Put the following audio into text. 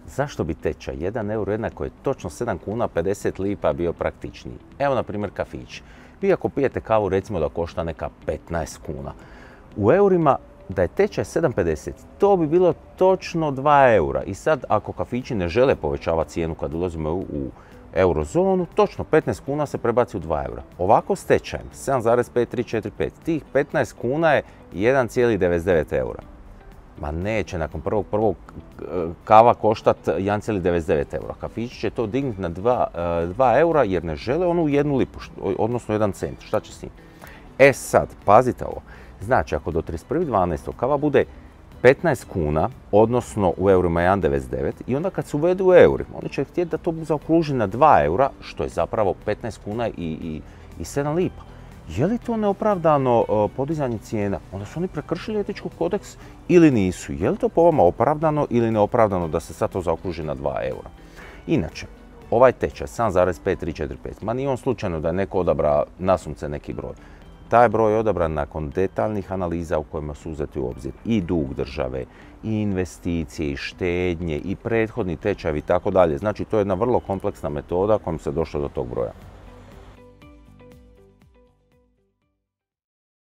Zašto bi tečaj 1 euro jednako je točno 7 kuna 50 lipa bio praktičniji? Evo na primjer kafić. Vi ako pijete kavu recimo da košta neka 15 kuna. U eurima da je tečaj 7,50, to bi bilo točno 2 eura. I sad ako kafići ne žele povećavati cijenu kad ulazimo u eurozonu, točno 15 kuna se prebaci u 2 eura. Ovako s tečajem 7,5345, tih 15 kuna je 1,99 eura. Ma neće, nakon prvog kava koštat 1,99 eura. Kafići će to dignuti na 2 eura jer ne žele onu 1 lipu, odnosno 1 cent. Šta će s njim? E sad, pazite ovo. Znači, ako do 31.12. kava bude 15 kuna, odnosno u eurima 1,99 i onda kad se uvedu u eurima, oni će htjeti da to zaokruži na 2 eura, što je zapravo 15 kuna i 7 lipa. Je li to neopravdano podizanje cijena? Onda su oni prekršili etički kodeks ili nisu? Je li to po vama opravdano ili neopravdano da se sad to zaokruži na 2 eura? Inače, ovaj tečaj 7,5345, ma nije on slučajno da je neko odabra nasumce neki broj. Taj broj je odabran nakon detaljnih analiza u kojima su uzeti u obzir i dug države, i investicije, i štednje, i prethodni tečajevi i tako dalje. Znači, to je jedna vrlo kompleksna metoda kojom se došlo do tog broja.